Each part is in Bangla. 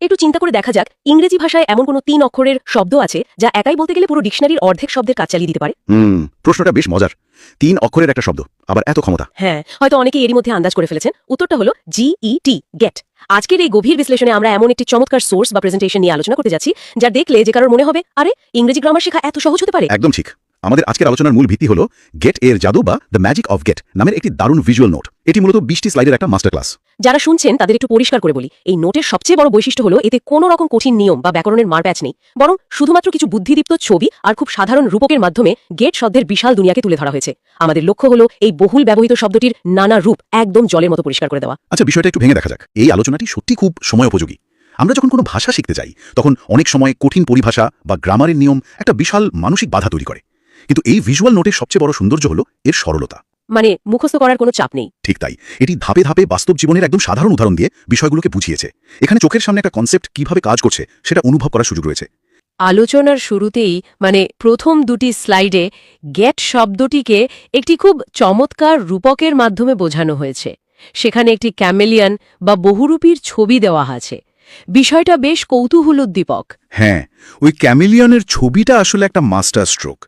একটু চিন্তা করে দেখা যাক ইংরেজি ভাষায় এমন কোনো 3 অক্ষরের শব্দ আছে যা একাই বলতে গেলে পুরো ডিকশনারির অর্ধেক শব্দের কাজ চালিয়ে দিতে পারে। প্রশ্নটা বেশ মজার। 3 অক্ষরের একটা শব্দ, আবার এত ক্ষমতা। হ্যাঁ, হয়তো অনেকেই এরই মধ্যে আন্দাজ করে ফেলেছেন। উত্তরটা হলো GET, গেট। আজকের এই গভীর বিশ্লেষণে আমরা এমন একটি চমৎকার সোর্স বা প্রেজেন্টেশন নিয়ে আলোচনা করতে যাচ্ছি যা দেখলে যে কারোর মনে হবে, আরে ইংরেজি গ্রামার শেখা এত সহজ হতে পারে। একদম ঠিক। আমাদের আজকের আলোচনার মূল ভিত্তি হলো গেট এর জাদু বা দ্য ম্যাজিক অফ গেট নামের একটি দারুণ ভিজুয়াল নোট। এটি মূলত 20টি স্লাইডের একটা মাস্টার ক্লাস। যারা শুনছেন তাদের একটু পরিষ্কার করে বলি, এই নোটের সবচেয়ে বড় বৈশিষ্ট্য হলো এতে কোনো রকম কঠিন নিয়ম বা ব্যাকরণের মারপ্যাচ নেই, বরং শুধুমাত্র কিছু বুদ্ধিদীপ্ত ছবি আর খুব সাধারণ রূপকের মাধ্যমে গেট শব্দের বিশাল দুনিয়াকে তুলে ধরা হয়েছে। আমাদের লক্ষ্য হলো এই বহুল ব্যবহৃত শব্দটির নানা রূপ একদম জলের মতো পরিষ্কার করে দেওয়া। আচ্ছা, বিষয়টা একটু ভেঙে দেখা যাক। এই আলোচনাটি সত্যি খুব সময়োপযোগী। আমরা যখন কোনো ভাষা শিখতে যাই তখন অনেক সময় কঠিন পরিভাষা বা গ্রামারের নিয়ম একটা বিশাল মানসিক বাধা তৈরি করে, কিন্তু এই ভিজুয়াল নোটের সবচেয়ে বড় সৌন্দর্য হলো এর সরলতা। মানে মুখস্থ করার কোনো চাপ নেই। ঠিক তাই, এটি ধাপে ধাপে বাস্তব জীবনের একদম সাধারণ উদাহরণ দিয়ে বিষয়গুলোকে বুঝিয়েছে। এখানে চোখের সামনে একটা কনসেপ্ট কিভাবে কাজ করছে সেটা অনুভব করার সুযোগ রয়েছে। আলোচনার শুরুতেই প্রথম দুটি স্লাইডে গেট শব্দটিকে একটি খুব চমৎকার রূপকের মাধ্যমে বোঝানো হয়েছে। সেখানে একটি ক্যামেলিয়ান বা বহুরূপীর ছবি দেওয়া আছে। বিষয়টা বেশ কৌতূহলোদ্দীপক। হ্যাঁ, ওই ক্যামেলিয়নের ছবিটা আসলে একটা মাস্টার স্ট্রোক।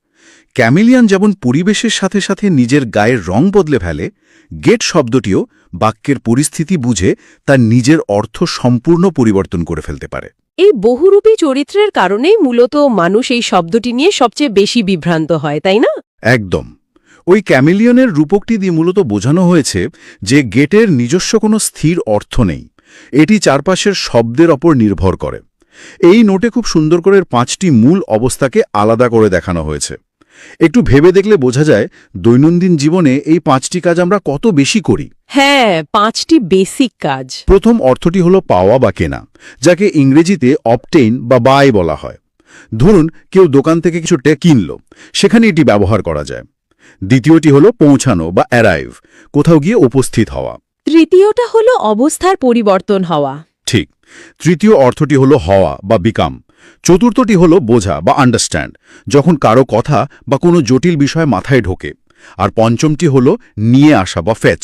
ক্যামেলিয়ন যেমন পরিবেশের সাথে সাথে নিজের গায়ের রং বদলে ফেলে, গেট শব্দটিও বাক্যের পরিস্থিতি বুঝে তার নিজের অর্থ সম্পূর্ণ পরিবর্তন করে ফেলতে পারে। এই বহুরূপী চরিত্রের কারণেই মূলত মানুষ এই শব্দটি নিয়ে সবচেয়ে বেশি বিভ্রান্ত হয়, তাই না? একদম। ওই ক্যামেলিয়নের রূপকটি দিয়ে মূলত বোঝানো হয়েছে যে গেটের নিজস্ব কোনো স্থির অর্থ নেই, এটি চারপাশের শব্দের ওপর নির্ভর করে। এই নোটে খুব সুন্দর করে 5টি মূল অবস্থাকে আলাদা করে দেখানো হয়েছে। একটু ভেবে দেখলে বোঝা যায় দৈনন্দিন জীবনে এই 5টি কাজ আমরা কত বেশি করি। হ্যাঁ, 5টি বেসিক কাজ। প্রথম অর্থটি হলো পাওয়া বা কেনা, যাকে ইংরেজিতে অবটেইন বা বাই বলা হয়। ধরুন কেউ দোকান থেকে কিছু কিনল, সেখানে এটি ব্যবহার করা যায়। দ্বিতীয়টি হলো পৌঁছানো বা অ্যারাইভ, কোথাও গিয়ে উপস্থিত হওয়া। তৃতীয়টা হলো অবস্থার পরিবর্তন হওয়া। ঠিক। তৃতীয় অর্থটি হলো হওয়া বা বিকাম। চতুর্থটি হলো বোঝা বা আন্ডারস্ট্যান্ড, যখন কারো কথা বা কোনো জটিল বিষয় মাথায় ঢোকে। আর পঞ্চমটি হলো নিয়ে আসা বা ফেচ,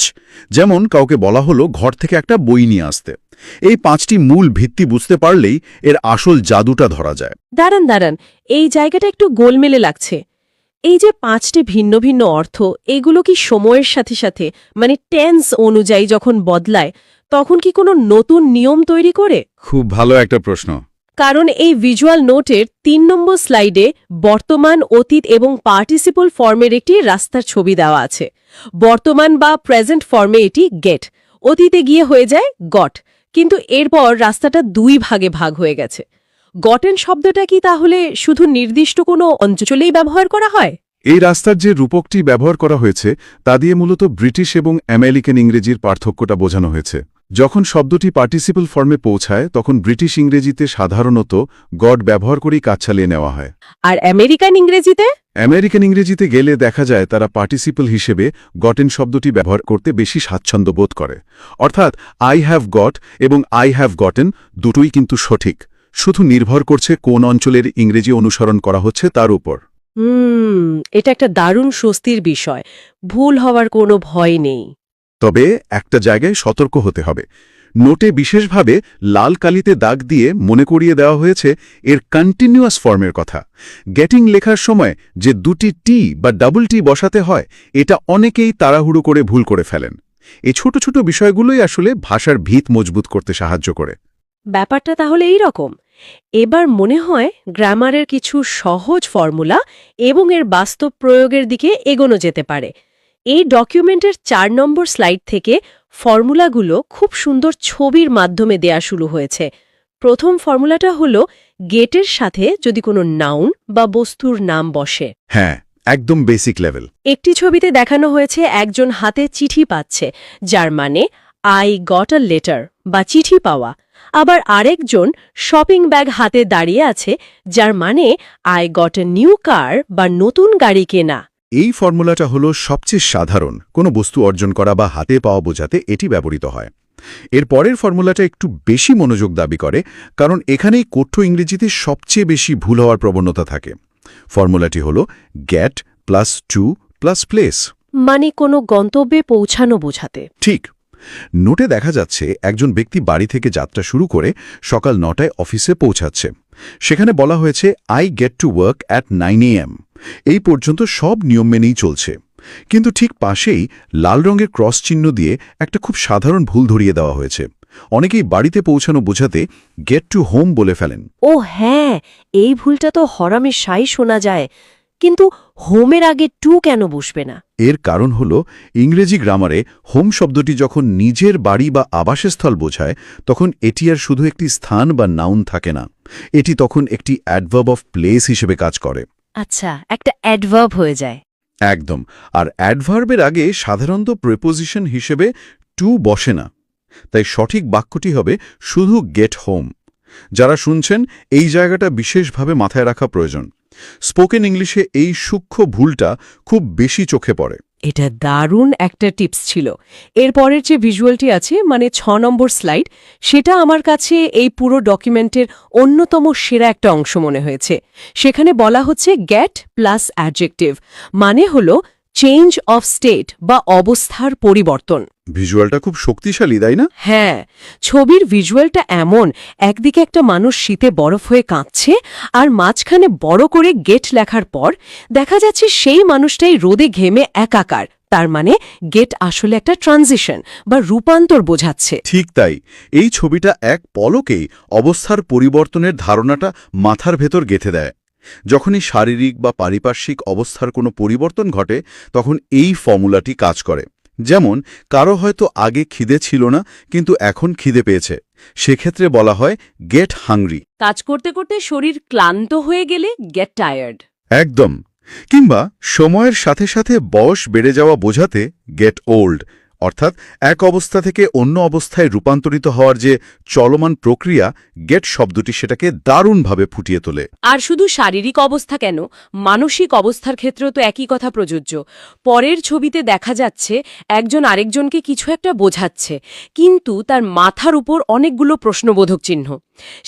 যেমন কাউকে বলা হলো ঘর থেকে একটা বই নিয়ে আসতে। এই 5টি মূল ভিত্তি বুঝতে পারলেই এর আসল জাদুটা ধরা যায়। দাঁড়ান, এই জায়গাটা একটু গোলমেলে লাগছে। এই যে 5টি ভিন্ন ভিন্ন অর্থ, এগুলো কি সময়ের সাথে সাথে টেন্স অনুযায়ী যখন বদলায় তখন কি কোনো নতুন নিয়ম তৈরি করে? খুব ভালো একটা প্রশ্ন। কারণ এই ভিজুয়াল নোটের 3 নম্বর স্লাইডে বর্তমান, অতীত এবং পার্টিসিপল ফর্মের একটি রাস্তার ছবি দেওয়া আছে। বর্তমান বা প্রেজেন্ট ফর্মে এটি গেট, অতীতে গিয়ে হয়ে যায় গট, কিন্তু এরপর রাস্তাটা 2 ভাগে ভাগ হয়ে গেছে। গটেন শব্দটা কি তাহলে শুধু নির্দিষ্ট কোনো অঞ্চলেই ব্যবহার করা হয়? এই রাস্তার যে রূপকটি ব্যবহার করা হয়েছে তা দিয়ে মূলত ব্রিটিশ এবং আমেরিকান ইংরেজির পার্থক্যটা বোঝানো হয়েছে। যখন শব্দটি পার্টিসিপল ফর্মে পৌঁছায় তখন ব্রিটিশ ইংরেজিতে সাধারণত গড ব্যবহার করেই কাজ চালিয়ে নেওয়া হয়। আর আমেরিকান ইংরেজিতে? আমেরিকান ইংরেজিতে গেলে দেখা যায় তারা পার্টিসিপল হিসেবে গটেন শব্দটি ব্যবহার করতে বেশি স্বাচ্ছন্দ্য বোধ করে। অর্থাৎ আই হ্যাভ গট এবং আই হ্যাভ গটেন দুটোই কিন্তু সঠিক, শুধু নির্ভর করছে কোন অঞ্চলের ইংরেজি অনুসরণ করা হচ্ছে তার উপর। এটা একটা দারুণ স্বস্তির বিষয়। ভুল হওয়ার কোনো ভয় নেই। তবে একটা জায়গায় সতর্ক হতে হবে। নোটে বিশেষভাবে লাল কালিতে দাগ দিয়ে মনে করিয়ে দেওয়া হয়েছে এর কন্টিনিউয়াস ফর্মের কথা। গেটিং লেখার সময় যে 2টি টি বা ডাবল টি বসাতে হয়, এটা অনেকেই তাড়াহুড়ো করে ভুল করে ফেলেন। এই ছোট ছোট বিষয়গুলোই আসলে ভাষার ভিত মজবুত করতে সাহায্য করে। ব্যাপারটা তাহলে এই রকম। এবার মনে হয় গ্রামারের কিছু সহজ ফর্মুলা এবং এর বাস্তব প্রয়োগের দিকে এগোনো যেতে পারে। এই ডকুমেন্টের 4 নম্বর স্লাইড থেকে ফর্মুলাগুলো খুব সুন্দর ছবির মাধ্যমে দেয়া শুরু হয়েছে। প্রথম ফর্মুলাটা হলো গেটের সাথে যদি কোনো নাউন বা বস্তুর নাম বসে। হ্যাঁ, একদম বেসিক লেভেল। একটি ছবিতে দেখানো হয়েছে একজন হাতে চিঠি পাচ্ছে, যার মানে আই গট আ লেটার বা চিঠি পাওয়া। আবার আরেকজন শপিং ব্যাগ হাতে দাঁড়িয়ে আছে, যার মানে I got a new car বা নতুন গাড়ি কেনা। এই ফর্মুলাটা হলো সবচেয়ে সাধারণ, কোনো বস্তু অর্জন করা বা হাতে পাওয়া বোঝাতে এটি ব্যবহৃত হয়। এর পরের ফর্মুলাটা একটু বেশি মনোযোগ দাবি করে, কারণ এখানেই কথ্য ইংরেজিতে সবচেয়ে বেশি ভুল হওয়ার প্রবণতা থাকে। ফর্মুলাটি হলো get plus to plus place, মানে কোনো গন্তব্যে পৌঁছানো বোঝাতে। ঠিক। নোটে দেখা যাচ্ছে একজন ব্যক্তি বাড়ি থেকে যাত্রা শুরু করে সকাল 9টায় অফিসে পৌঁছাচ্ছে। সেখানে বলা হয়েছে I get to work at 9 AM। এই পর্যন্ত সব নিয়ম মেনেই চলছে, কিন্তু ঠিক পাশেই লাল রঙের ক্রস চিহ্ন দিয়ে একটা খুব সাধারণ ভুল ধরিয়ে দেওয়া হয়েছে। অনেকেই বাড়িতে পৌঁছানো বোঝাতে গেট টু হোম বলে ফেলেন। ও হ্যাঁ, এই ভুলটা তো হরহামেশাই শোনা যায়, কিন্তু হোমের আগে টু কেন বসবে না? এর কারণ হল ইংরেজি গ্রামারে হোম শব্দটি যখন নিজের বাড়ি বা আবাসস্থল বোঝায় তখন এটি আর শুধু একটি স্থান বা নাউন থাকে না, এটি তখন একটি অ্যাডভার্ব অফ প্লেস হিসেবে কাজ করে। আচ্ছা, একটা অ্যাডভার্ব হয়ে যায়। একদম। আর অ্যাডভার্বের আগে সাধারণত প্রিপোজিশন হিসেবে টু বসে না, তাই সঠিক বাক্যটি হবে শুধু গেট হোম। যারা শুনছেন এই জায়গাটা বিশেষভাবে মাথায় রাখা প্রয়োজন। স্পোকেন ইংলিশে এই সূক্ষ্ম ভুলটা খুব বেশি চোখে পড়ে। এটা দারুণ একটা টিপস ছিল। এরপরের যে ভিজুয়ালটি আছে, মানে 6 নম্বর স্লাইড, সেটা আমার কাছে এই পুরো ডকুমেন্টের অন্যতম সেরা একটা অংশ মনে হয়েছে। সেখানে বলা হচ্ছে গেট প্লাস অ্যাডজেক্টিভ, মানে হলো চেঞ্জ অফ স্টেট বা অবস্থার পরিবর্তন। ভিজুয়ালটা খুব শক্তিশালী, তাই না? হ্যাঁ, ছবির ভিজুয়ালটা এমন, একদিকে একটা মানুষ শীতে বরফ হয়ে কাঁপছে, আর মাঝখানে বড় করে গেট লেখার পর দেখা যাচ্ছে সেই মানুষটাই রোদে ঘেমে একাকার। তার মানে গেট আসলে একটা ট্রানজিশন বা রূপান্তর বোঝাচ্ছে। ঠিক তাই। এই ছবিটা এক পলকেই অবস্থার পরিবর্তনের ধারণাটা মাথার ভেতর গেঁথে দেয়। যখনই শারীরিক বা পারিপার্শ্বিক অবস্থার কোনো পরিবর্তন ঘটে তখন এই ফর্মুলাটি কাজ করে। যেমন কারো হয়তো আগে খিদে ছিল না, কিন্তু এখন খিদে পেয়েছে, সেক্ষেত্রে বলা হয় গেট হাংরি। কাজ করতে করতে শরীর ক্লান্ত হয়ে গেলে গেট টায়ার্ড। একদম। কিংবা সময়ের সাথে সাথে বয়স বেড়ে যাওয়া বোঝাতে গেট ওল্ড, অর্থাৎ এক অবস্থা থেকে অন্য অবস্থায় রূপান্তরিত হওয়ার যে চলমান প্রক্রিয়া, গেট শব্দটি সেটাকে দারুণভাবে ফুটিয়ে তোলে। আর শুধু শারীরিক অবস্থা কেন, মানসিক অবস্থার ক্ষেত্রেও তো একই কথা প্রযোজ্য। পরের ছবিতে দেখা যাচ্ছে একজন আরেকজনকে কিছু একটা বোঝাচ্ছে, কিন্তু তার মাথার উপর অনেকগুলো প্রশ্নবোধক চিহ্ন।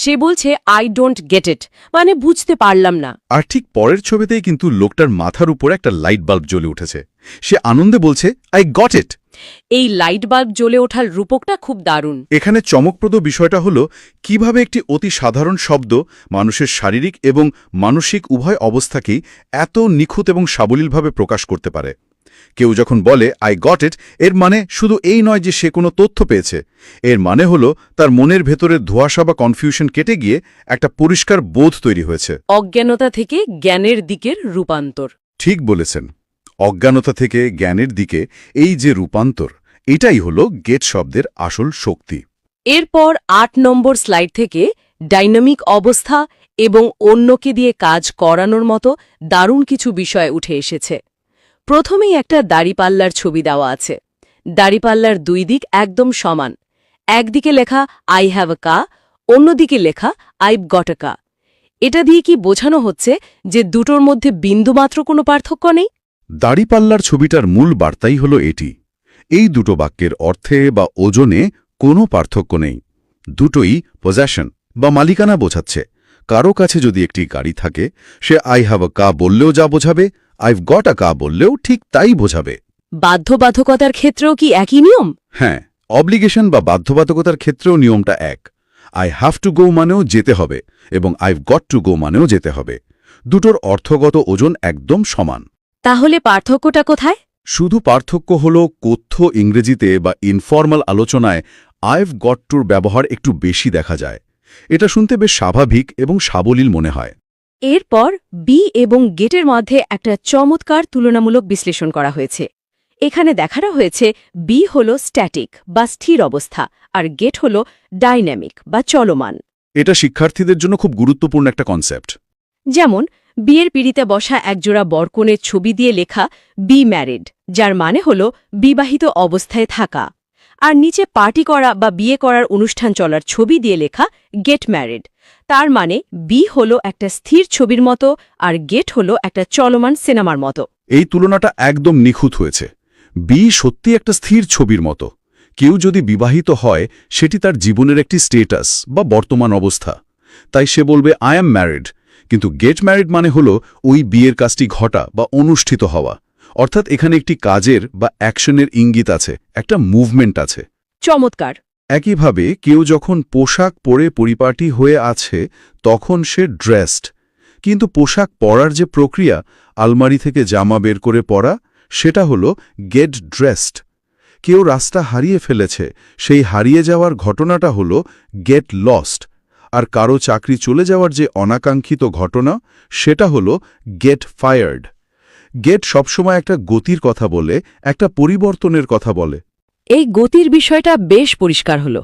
সে বলছে আই ডোন্ট গেট ইট, মানে বুঝতে পারলাম না। আর ঠিক পরের ছবিতেই কিন্তু লোকটার মাথার উপর একটা লাইট বাল্ব জ্বলে উঠেছে। সে আনন্দে বলছে আই গট ইট। এই লাইট বাল্ব জ্বলে ওঠার রূপকটা খুব দারুণ। এখানে চমকপ্রদ বিষয়টা হলো কিভাবে একটি অতি সাধারণ শব্দ মানুষের শারীরিক এবং মানসিক উভয় অবস্থাকেই এত নিখুঁত এবং সাবলীলভাবে প্রকাশ করতে পারে। কেউ যখন বলে আই গট ইট, এর মানে শুধু এই নয় যে সে কোনো তথ্য পেয়েছে, এর মানে হলো তার মনের ভেতরের ধোঁয়াশা বা কনফিউশন কেটে গিয়ে একটা পরিষ্কার বোধ তৈরি হয়েছে। অজ্ঞানতা থেকে জ্ঞানের দিকের রূপান্তর। ঠিক বলেছেন। অজ্ঞানতা থেকে জ্ঞানের দিকে এই যে রূপান্তর, এটাই হলো গেট শব্দের আসল শক্তি। এরপর 8 নম্বর স্লাইড থেকে ডাইনামিক অবস্থা এবং অন্যকে দিয়ে কাজ করানোর মতো দারুণ কিছু বিষয় উঠে এসেছে। প্রথমেই একটা দাড়িপাল্লার ছবি দেওয়া আছে। দাড়িপাল্লার দুই দিক একদম সমান। একদিকে লেখা আই হ্যাভ আ কা, অন্যদিকে লেখা আইভ গট আ কা। এটা দিয়ে কি বোঝানো হচ্ছে যে দুটোর মধ্যে বিন্দুমাত্র কোনো পার্থক্য নেই? দাড়িপাল্লার ছবিটার মূল বার্তাই হলো এটি। এই দুটো বাক্যের অর্থে বা ওজনে কোনো পার্থক্য নেই। দুটোই পজেশন বা মালিকানা বোঝাচ্ছে। কারো কাছে যদি একটি গাড়ি থাকে, সে আই হ্যাভ আ কা বললেও যা বোঝাবে, আইভ গট আ কা বললেও ঠিক তাই বোঝাবে। বাধ্যবাধকতার ক্ষেত্রেও কি একই নিয়ম? হ্যাঁ, অব্লিগেশন বা বাধ্যবাধকতার ক্ষেত্রেও নিয়মটা এক। আই হ্যাভ টু গো মানেও যেতে হবে এবং আইভ গট টু গো মানেও যেতে হবে। দুটোর অর্থগত ওজন একদম সমান। তাহলে পার্থক্যটা কোথায়? শুধু পার্থক্য হল কথ্য ইংরেজিতে বা ইনফর্মাল আলোচনায় আইভ গট টুর ব্যবহার একটু বেশি দেখা যায়। এটা শুনতে বেশ স্বাভাবিক এবং সাবলীল মনে হয়। এরপর বি এবং গেটের মধ্যে একটা চমৎকার তুলনামূলক বিশ্লেষণ করা হয়েছে। এখানে দেখানো হয়েছে বি হল স্ট্যাটিক বা স্থির অবস্থা, আর গেট হল ডাইনামিক বা চলমান। এটা শিক্ষার্থীদের জন্য খুব গুরুত্বপূর্ণ একটা কনসেপ্ট। যেমন বিয়ের পিঁড়িতে বসা একজোড়া বরকনের ছবি দিয়ে লেখা বি ম্যারিড, যার মানে হল বিবাহিত অবস্থায় থাকা, আর নিচে পার্টি করা বা বিয়ে করার অনুষ্ঠান চলার ছবি দিয়ে লেখা গেট ম্যারিড। তার মানে বি হল একটা স্থির ছবির মতো আর গেট হল একটা চলমান সিনেমার মতো। এই তুলনাটা একদম নিখুঁত হয়েছে। বি সত্যি একটা স্থির ছবির মতো। কেউ যদি বিবাহিত হয়, সেটি তার জীবনের একটি স্টেটাস বা বর্তমান অবস্থা, তাই সে বলবে আই অ্যাম ম্যারিড। কিন্তু গেট ম্যারিড মানে হল ওই বিয়ের কাজটি ঘটা বা অনুষ্ঠিত হওয়া, অর্থাৎ এখানে একটি কাজের বা অ্যাকশনের ইঙ্গিত আছে, একটা মুভমেন্ট আছে। চমৎকার। একইভাবে কেউ যখন পোশাক পরে পরিপাটি হয়ে আছে তখন সে ড্রেসড, কিন্তু পোশাক পরার যে প্রক্রিয়া, আলমারি থেকে জামা বের করে পরা, সেটা হলো গেট ড্রেসড। কেউ রাস্তা হারিয়ে ফেলেছে, সেই হারিয়ে যাওয়ার ঘটনাটা হলো গেট লস্ট। আর কারো চাকরি চলে যাওয়ার যে অনাকাঙ্ক্ষিত ঘটনা, সেটা হলো গেট ফায়ার্ড। গেট সবসময় একটা গতির কথা বলে, একটা পরিবর্তনের কথা বলে। এই গতির বিষয়টা বেশ পরিষ্কার হলো।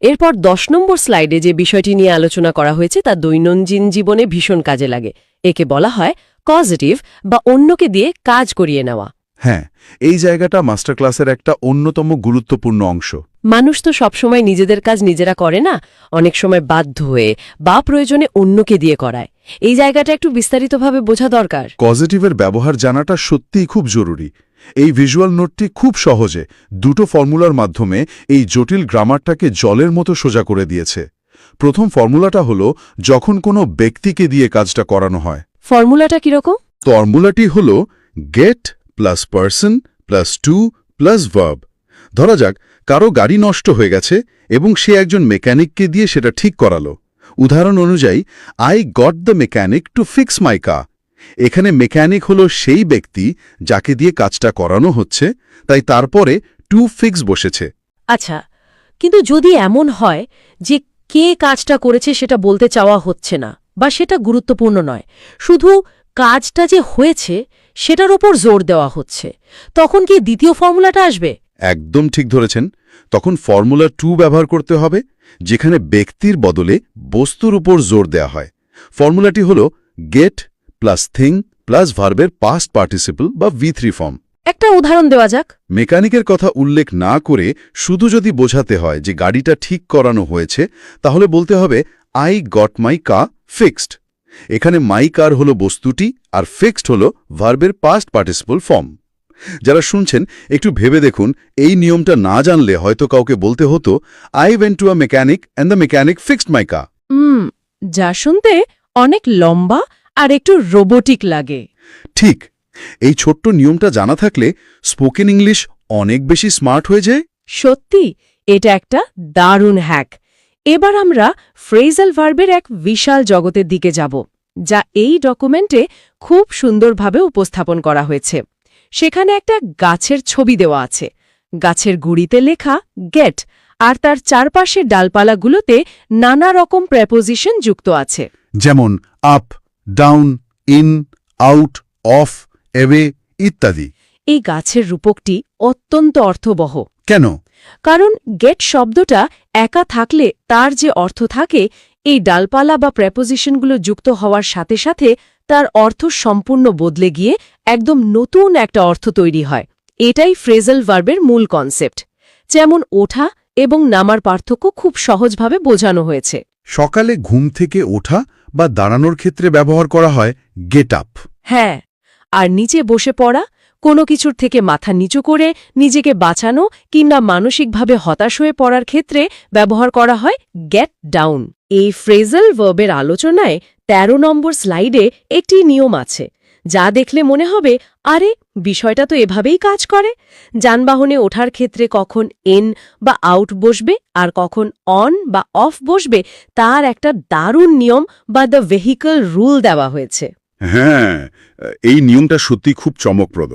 এরপর 10 নম্বর স্লাইডে যে বিষয়টি নিয়ে আলোচনা করা হয়েছে তা দৈনন্দিন জীবনে ভীষণ কাজে লাগে। একে বলা হয় পজিটিভ বা অন্যকে দিয়ে কাজ করিয়ে নেওয়া। হ্যাঁ, এই জায়গাটা মাস্টার ক্লাসের একটা অন্যতম গুরুত্বপূর্ণ অংশ। মানুষ তো সবসময় নিজেদের কাজ নিজেরা করে না, অনেক সময় বাধ্য হয়ে বা প্রয়োজনে অন্যকে দিয়ে করায়। এই জায়গাটা একটু বিস্তারিতভাবে বোঝা দরকার। পজিটিভের ব্যবহার জানাটা সত্যিই খুব জরুরি। এই ভিজুয়াল নোটটি খুব সহজে দুটো ফর্মুলার মাধ্যমে এই জটিল গ্রামারটাকে জলের মতো সোজা করে দিয়েছে। প্রথম ফর্মুলাটা হলো যখন কোনো ব্যক্তিকে দিয়ে কাজটা করানো হয়। ফর্মুলাটা কিরকম? ফর্মুলাটি হল get plus person plus to plus verb. ধরা যাক কারো গাড়ি নষ্ট হয়ে গেছে এবং সে একজন মেকানিককে দিয়ে সেটা ঠিক করালো। উদাহরণ অনুযায়ী, I got the mechanic to fix my car. এখানে মেকানিক হলো সেই ব্যক্তি যাকে দিয়ে কাজটা করানো হচ্ছে, তাই তারপরে টু ফিক্স বসেছে। আচ্ছা, কিন্তু যদি এমন হয় যে কে কাজটা করেছে সেটা বলতে চাওয়া হচ্ছে না বা সেটা গুরুত্বপূর্ণ নয়, শুধু কাজটা যে হয়েছে সেটার ওপর জোর দেওয়া হচ্ছে, তখন কি দ্বিতীয় ফর্মুলাটা আসবে? একদম ঠিক ধরেছেন। তখন ফর্মুলা 2 ব্যবহার করতে হবে, যেখানে ব্যক্তির বদলে বস্তুর উপর জোর দেয়া হয়। ফর্মুলাটি হল গেট প্লাস থিং প্লাস ভার্বের পাস্ট পার্টিসিপল বা V3 ফর্ম। একটা উদাহরণ দেওয়া যাক। মেকানিকের কথা উল্লেখ না করে শুধু যদি বোঝাতে হয় যে গাড়িটা ঠিক করানো হয়েছে, তাহলে বলতে হবে I got my car fixed. এখানে মাই কার হল বস্তুটি আর ফিক্সড হল ভার্বের পাস্ট পার্টিসিপল ফর্ম। যারা শুনছেন একটু ভেবে দেখুন, এই নিয়মটা না জানলে হয়তো কাউকে বলতে হতো I went to a mechanic and the mechanic fixed my car. যা শুনতে অনেক লম্বা আর একটু রোবোটিক লাগে। ঠিক, এই ছোট্ট নিয়মটা জানা থাকলে স্পোকেন ইংলিশ অনেক বেশি স্মার্ট হয়ে যায়। সত্যি এটা একটা দারুণ হ্যাক। এবার আমরা ফ্রেজাল ভার্বের এক বিশাল জগতের দিকে যাব, যা এই ডকুমেন্টে খুব সুন্দরভাবে উপস্থাপন করা হয়েছে। সেখানে একটা গাছের ছবি দেওয়া আছে, গাছের গুড়িতে লেখা গেট, আর তার চারপাশের ডালপালাগুলোতে নানা রকম প্রেপোজিশন যুক্ত আছে, যেমন up, down, in, out, of, away ইত্যাদি। এই গাছের রূপকটি অত্যন্ত অর্থবহ। কেন? কারণ গেট শব্দটা একা থাকলে তার যে অর্থ থাকে, এই ডালপালা বা প্রেপোজিশনগুলো যুক্ত হওয়ার সাথে সাথে তার অর্থ সম্পূর্ণ বদলে গিয়ে একদম নতুন একটা অর্থ তৈরি হয়। এটাই ফ্রেজাল ভার্বের মূল কনসেপ্ট। যেমন ওঠা এবং নামার পার্থক্য খুব সহজভাবে বোঝানো হয়েছে। সকালে ঘুম থেকে ওঠা বা দাঁড়ানোর ক্ষেত্রে ব্যবহার করা হয় গেট আপ। হ্যাঁ, আর নিচে বসে পড়া, কোনো কিছুর থেকে মাথা নিচু করে নিজেকে বাঁচানো কিংবা মানসিকভাবে হতাশ হয়ে পড়ার ক্ষেত্রে ব্যবহার করা হয় গেট ডাউন। এই ফ্রেজাল ভার্বের আলোচনায় 13 নম্বর স্লাইডে একটি নিয়ম আছে, যা দেখলে মনে হবে আরে বিষয়টা তো এভাবেই কাজ করে। যানবাহনে ওঠার ক্ষেত্রে কখন ইন বা আউট বসবে আর কখন অন বা অফ বসবে তার একটা দারুণ নিয়ম বা দ্য ভেহিকল রুল দেওয়া হয়েছে। হ্যাঁ, এই নিয়মটা সত্যি খুব চমকপ্রদ।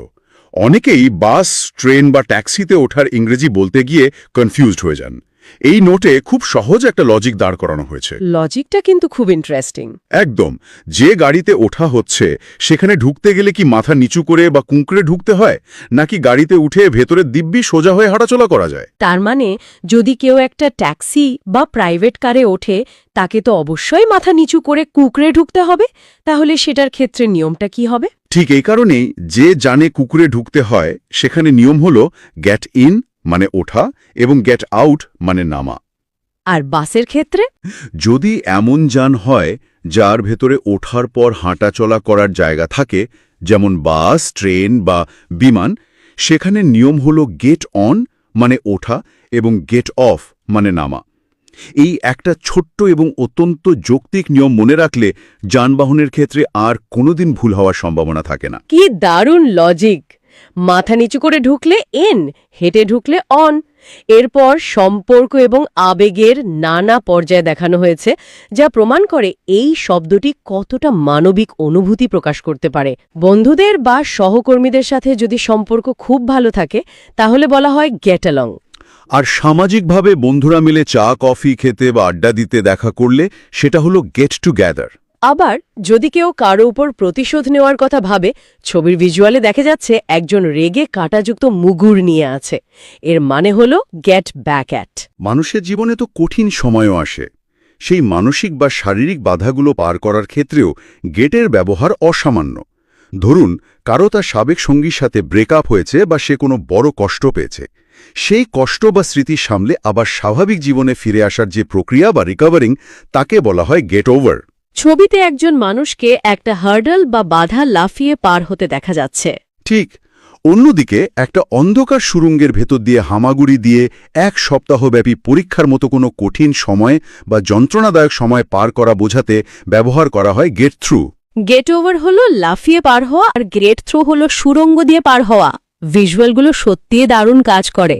অনেকেই বাস, ট্রেন বা ট্যাক্সিতে ওঠার ইংরেজি বলতে গিয়ে কনফিউজড হয়ে যান। এই নোটে খুব সহজ একটা লজিক দাঁড় করানো হয়েছে। লজিকটা কিন্তু খুব ইন্টারেস্টিং। একদম। যে গাড়িতে ওঠা হচ্ছে সেখানে ঢুকতে গেলে কি মাথা নিচু করে বা কুঁকড়ে ঢুকতে হয়, নাকি গাড়িতে উঠে ভেতরে দিব্যি সোজা হয়ে হাঁটাচলা করা যায়? তার মানে যদি কেউ একটা ট্যাক্সি বা প্রাইভেট কারে ওঠে, তাকে তো অবশ্যই মাথা নিচু করে কুঁকড়ে ঢুকতে হবে। তাহলে সেটার ক্ষেত্রে নিয়মটা কি হবে? ঠিক এই কারণেই যে জানে কুঁকড়ে ঢুকতে হয়, সেখানে নিয়ম হলো গেট ইন মানে ওঠা এবং গেট আউট মানে নামা। আর বাসের ক্ষেত্রে? যদি এমন যান হয় যার ভেতরে ওঠার পর হাঁটাচলা করার জায়গা থাকে, যেমন বাস, ট্রেন বা বিমান, সেখানে নিয়ম হলো গেট অন মানে ওঠা এবং গেট অফ মানে নামা। এই একটা ছোট্ট এবং অত্যন্ত যৌক্তিক নিয়ম মনে রাখলে যানবাহনের ক্ষেত্রে আর কোনোদিন ভুল হওয়ার সম্ভাবনা থাকে না। কি দারুণ লজিক! মাথা নিচু করে ঢুকলে ইন, হেঁটে ঢুকলে অন, এরপর সম্পর্ক এবং আবেগের নানা পর্যায়ে দেখানো হয়েছে, যা প্রমাণ করে এই শব্দটি কতটা মানবিক অনুভূতি প্রকাশ করতে পারে। বন্ধুদের বা সহকর্মীদের সাথে যদি সম্পর্ক খুব ভালো থাকে তাহলে বলা হয় গেট অ্যালং। আর সামাজিকভাবে বন্ধুরা মিলে চা কফি খেতে বা আড্ডা দিতে দেখা করলে সেটা হলো গেট টুগেদার। আবার যদি কেউ কারো উপর প্রতিশোধ নেওয়ার কথা ভাবে, ছবির ভিজুয়ালে দেখা যাচ্ছে একজন রেগে কাঁটাযুক্ত মুগুর নিয়ে আছে। এর মানে হলো গেট ব্যাক অ্যাট। মানুষের জীবনে তো কঠিন সময়ও আসে। সেই মানসিক বা শারীরিক বাধাগুলো পার করার ক্ষেত্রেও গেটের ব্যবহার অসামান্য। ধরুন কারো তার সাবেক সঙ্গীর সাথে ব্রেকআপ হয়েছে বা সে কোনো বড় কষ্ট পেয়েছে, সেই কষ্ট বা স্মৃতি সামলে আবার স্বাভাবিক জীবনে ফিরে আসার যে প্রক্রিয়া বা রিকভারিং, তাকে বলা হয় গেট ওভার। ছবিতে একজন মানুষকে একটা হার্ডল বা বাধা লাফিয়ে পার হতে দেখা যাচ্ছে। ঠিক অন্যদিকে একটা অন্ধকার সুড়ঙ্গের ভেতর দিয়ে হামাগুড়ি দিয়ে 1 সপ্তাহব্যাপী পরীক্ষার মতো কোনো কঠিন সময় বা যন্ত্রণাদায়ক সময় পার করা বোঝাতে ব্যবহার করা হয় গেট থ্রু। গেট ওভার হলো লাফিয়ে পার হওয়া, আর গেট থ্রু হলো সুড়ঙ্গ দিয়ে পার হওয়া। ভিজুয়ালগুলো সত্যিই দারুণ কাজ করে।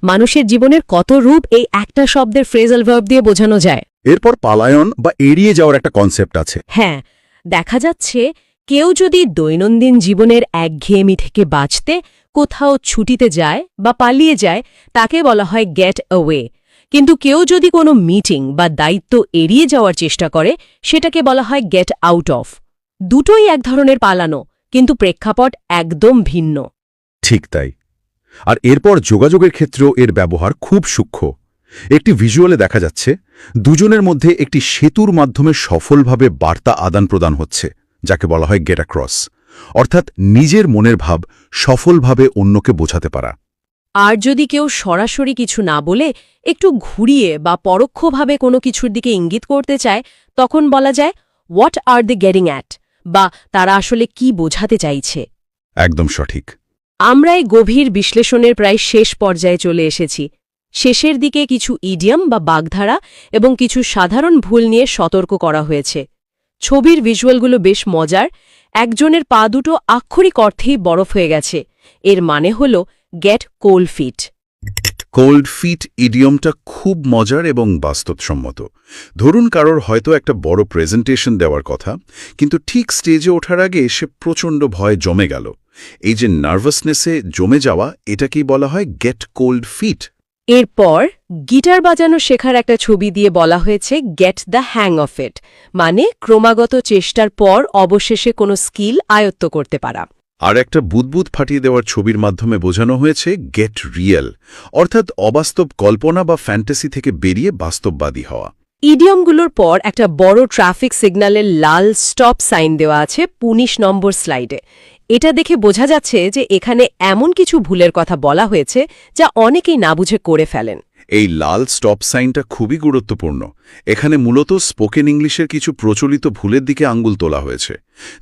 মানুষের জীবনের কত রূপ এই একটা শব্দের ফ্রেজাল ভার্ব দিয়ে বোঝানো যায়। এরপর পালায়ন বা এড়িয়ে যাওয়ার একটা কনসেপ্ট আছে। হ্যাঁ, দেখা যাচ্ছে কেউ যদি দৈনন্দিন জীবনের একঘেয়েমি থেকে বাঁচতে কোথাও ছুটিতে যায় বা পালিয়ে যায়, তাকে বলা হয় গেট অ্যাওয়ে। কিন্তু কেউ যদি কোনো মিটিং বা দায়িত্ব এড়িয়ে যাওয়ার চেষ্টা করে, সেটাকে বলা হয় গেট আউট অফ। দুটোই এক ধরনের পালানো, কিন্তু প্রেক্ষাপট একদম ভিন্ন। ঠিক তাই। আর এরপর যোগাযোগের ক্ষেত্রেও এর ব্যবহার খুব সূক্ষ্ম। একটি ভিজুয়ালে দেখা যাচ্ছে দুজনের মধ্যে একটি সেতুর মাধ্যমে সফলভাবে বার্তা আদান প্রদান হচ্ছে, যাকে বলা হয় গেট অ্যাক্রস, অর্থাৎ নিজের মনের ভাব সফলভাবে অন্যকে বোঝাতে পারা। আর যদি কেউ সরাসরি কিছু না বলে একটু ঘুরিয়ে বা পরোক্ষভাবে কোনো কিছুর দিকে ইঙ্গিত করতে চায়, তখন বলা যায় what are they getting at, বা তারা আসলে কি বোঝাতে চাইছে। একদম সঠিক। আমরা এই গভীর বিশ্লেষণের প্রায় শেষ পর্যায়ে চলে এসেছি। শেষের দিকে কিছু ইডিয়ম বা বাগধারা এবং কিছু সাধারণ ভুল নিয়ে সতর্ক করা হয়েছে। ছবির ভিজুয়ালগুলো বেশ মজার। একজনের পা দুটো আক্ষরিক অর্থেই বরফ হয়ে গেছে। এর মানে হল get cold feet. Cold feet ইডিয়মটা খুব মজার এবং বাস্তবসম্মত। ধরুন কারোর হয়তো একটা বড় প্রেজেন্টেশন দেওয়ার কথা, কিন্তু ঠিক স্টেজে ওঠার আগে সে প্রচণ্ড ভয় জমে গেল। এই যে নার্ভাসনেসে জমে যাওয়া, এটাকেই বলা হয় গেট কোল্ড ফিট। এরপর গিটার বাজানো শেখার একটা ছবি দিয়ে বলা হয়েছে get the hang of it, মানে ক্রমাগত চেষ্টার পর অবশেষে কোনো স্কিল আয়ত্ত করতে পারা। আর একটা বুদবুদ ফাটিয়ে দেওয়ার ছবির মাধ্যমে বোঝানো হয়েছে গেট রিয়েল, অর্থাৎ অবাস্তব কল্পনা বা ফ্যান্টাসি থেকে বেরিয়ে বাস্তববাদী হওয়া। ইডিয়মগুলোর পর একটা বড় ট্রাফিক সিগন্যালের লাল স্টপ সাইন দেওয়া আছে ১৫ নম্বর স্লাইডে। এটা দেখে বোঝা যাচ্ছে যে এখানে এমন কিছু ভুলের কথা বলা হয়েছে যা অনেকেই না বুঝে করে ফেলেন। এই লাল স্টপ সাইনটা খুবই গুরুত্বপূর্ণ। এখানে মূলত স্পোকেন ইংলিশের কিছু প্রচলিত ভুলের দিকে আঙ্গুল তোলা হয়েছে।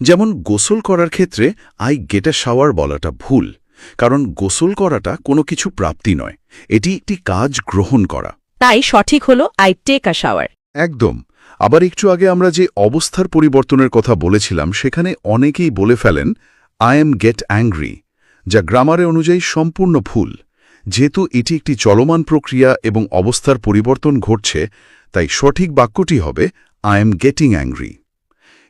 যেমন গোসল করার ক্ষেত্রে আই গেট আ শাওয়ার বলাটা ভুল, কারণ গোসল করাটা কোনো কিছু প্রাপ্তি নয়, এটি একটি কাজ গ্রহণ করা। তাই সঠিক হলো আই টেক আ শাওয়ার। একদম। আবার একটু আগে আমরা যে অবস্থার পরিবর্তনের কথা বলেছিলাম, সেখানে অনেকেই বলে ফেলেন আই এম গেট অ্যাংরি, যা গ্রামারে অনুযায়ী সম্পূর্ণ ভুল। যেহেতু এটি একটি চলমান প্রক্রিয়া এবং অবস্থার পরিবর্তন ঘটছে, তাই সঠিক বাক্যটি হবে আই এম গেটিং অ্যাংরি।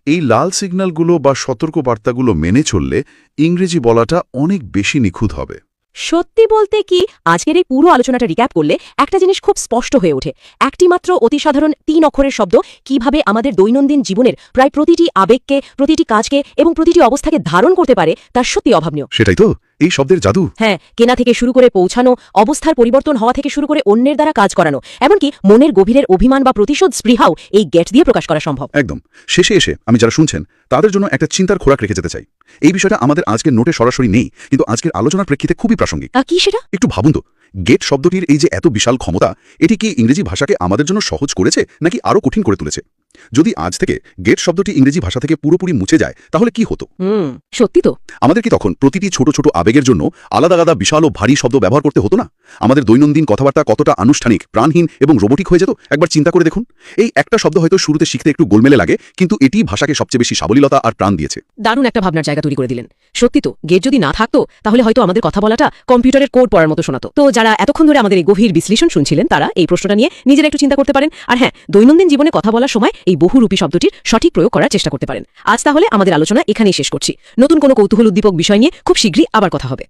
এই লাল সিগন্যালগুলো বা সতর্কবার্তাগুলো মেনে চললে ইংরেজি বলাটা অনেক বেশি নিখুঁত হবে। সত্যি বলতে কি, আজকের এই পুরো আলোচনাটা রিক্যাপ করলে একটা জিনিস খুব স্পষ্ট হয়ে ওঠে। একটি মাত্র অতি সাধারণ ৩ অক্ষরের শব্দ কিভাবে আমাদের দৈনন্দিন জীবনের প্রায় প্রতিটি আবেগকে, প্রতিটি কাজকে এবং প্রতিটি অবস্থাকে ধারণ করতে পারে, তার সত্যি অভাবনীয়। সেটাই তো এই শব্দের জাদু। হ্যাঁ, কেনা থেকে শুরু করে পৌঁছানো, অবস্থার পরিবর্তন হওয়া থেকে শুরু করে অন্যের দ্বারা কাজ করানো, এমনকি মনের গভীরের অভিমান বা প্রতিশোধ স্পৃহাও এই গেট দিয়ে প্রকাশ করা সম্ভব। একদম। শেষে এসে আমি যারা শুনছেন তাদের জন্য একটা চিন্তার খোরাক রেখে যেতে চাই। এই বিষয়টা আমাদের আজকের নোটে সরাসরি নেই, কিন্তু আজকের আলোচনার প্রেক্ষিতে খুবই প্রাসঙ্গিক। কি সেটা? একটু ভাবুন তো, গেট শব্দটির এই যে এত বিশাল ক্ষমতা, এটি কি ইংরেজি ভাষাকে আমাদের জন্য সহজ করেছে নাকি আরও কঠিন করে তুলেছে? যদি আজ থেকে গেট শব্দটি ইংরেজি ভাষা থেকে পুরোপুরি মুছে যায় তাহলে কি হতো? সত্যি তো। আমাদের কি তখন প্রতিটি ছোট ছোট আবেগের জন্য আলাদা আলাদা বিশাল ও ভারী শব্দ ব্যবহার করতে হতো না? আমাদের দৈনন্দিন কথাবার্তা কতটা আনুষ্ঠানিক, প্রাণহীন এবং রোবোটিক হয়ে যেত একবার চিন্তা করে দেখুন। এই একটা শব্দ হয়তো শুরুতে শিখতে একটু গোলমেলে লাগে, কিন্তু এটি ভাষাকে সবচেয়ে বেশি সাবলীলতা আর প্রাণ দিয়েছে। দারুণ একটা ভাবনার জায়গা তৈরি করে দিলেন। সত্যি তো, গেট যদি না থাকতো তাহলে হয়তো আমাদের কথা বলাটা কম্পিউটারের কোড পড়ার মতো শোনাতো। তো যারা এতক্ষণ ধরে আমাদের এই গভীর বিশ্লেষণ শুনছিলেন তারা এই প্রশ্নটা নিয়ে নিজেরা একটু চিন্তা করতে পারেন। আর হ্যাঁ, দৈনন্দিন জীবনে কথা বলার সময় এই বহুরূপী শব্দটির সঠিক প্রয়োগ করার চেষ্টা করতে পারেন। আজ তাহলে আমাদের আলোচনা এখানেই শেষ করছি। নতুন কোনো কৌতূহল উদ্দীপক বিষয় নিয়ে খুব শীঘ্রই আবার কথা হবে।